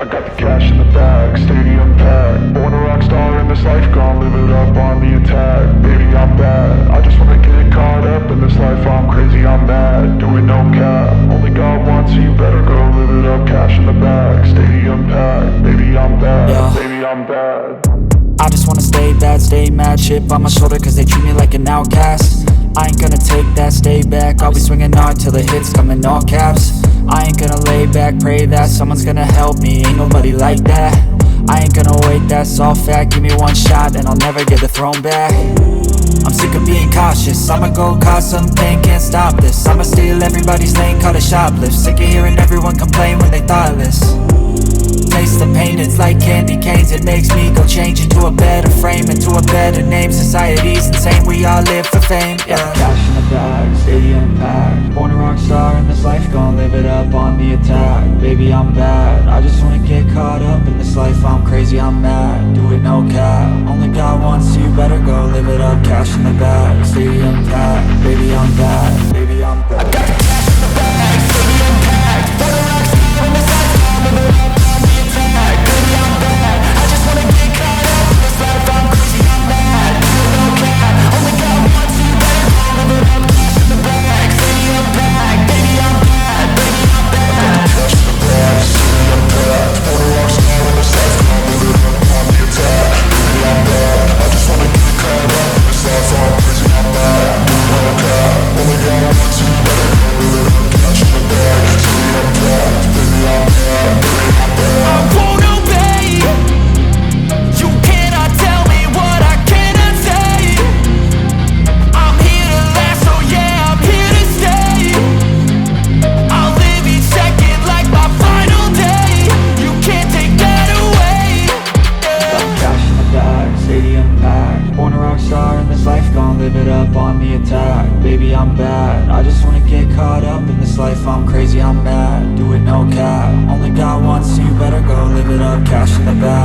I got the cash in the bag, stadium packed. Born a rock star in this life, gon' live it up on the attack. Baby, I'm bad, I just wanna get caught up in this life. I'm crazy, I'm mad, doing no cap. Only God wants, so you better go live it up. Cash in the bag, stadium packed. Baby, I'm bad, yeah. Baby, I'm bad. I just wanna stay bad, stay mad. Chip on my shoulder cause they treat me like an outcast. I ain't gonna take that, stay back. I'll be swinging hard till the hits come in all caps. I ain't gonna lay back, pray that someone's gonna help me. Ain't nobody like that. I ain't gonna wait, that's all fact. Give me one shot and I'll never get the throne back. I'm sick of being cautious, I'ma go cause something, can't stop this. I'ma steal everybody's lane, call it shoplift. Sick of hearing everyone complain when they thoughtless. Taste the pain, it's like candy canes. It makes me go change into a better frame, into a better name. Society's insane, we all live for fame, yeah. Cash in the bag, stadium packed. Born a rock star in this life, gon' live it up on the attack. Baby, I'm bad, I just wanna get caught up in this life. I'm crazy, I'm mad, do it no cap. Only God wants, so you better go live it up. Cash in the bag, stadium packed. Baby, I'm bad, baby, I'm bad. I got the cash in the bag, stadium packed. Born a rock star in this life, gon' live it up. Baby, I'm bad, I just wanna get caught up in this life. I'm crazy, I'm mad, do it no cap. Only God wants, so you better go live it up. Cash in the bag, stadium packed. Baby, I'm bad, baby, I'm bad. Cash in the bag, stadium packed. Born a rock star in this life, gon' live it up on the attack. Baby, I'm bad, I just wanna get caught up in this life. I'm crazy, I'm mad, do it no cap. Only God wants, so you better go live it up. Cash in the bag, stadium packed. Baby, I'm bad, baby, I'm bad. I won't obey. You cannot tell me what I cannot say. I'm here to last, so yeah, I'm here to stay. I'll live each second like my final day. You can't take that away, yeah. Cash in the bag, stadium packed. Born a rock star in this life, gon' live it up on the attack. Baby, I'm bad, I just wanna get caught up in this life. I'm crazy, I'm mad, do it no cap. Only God wants, so you better go live it up. Cash in the bag.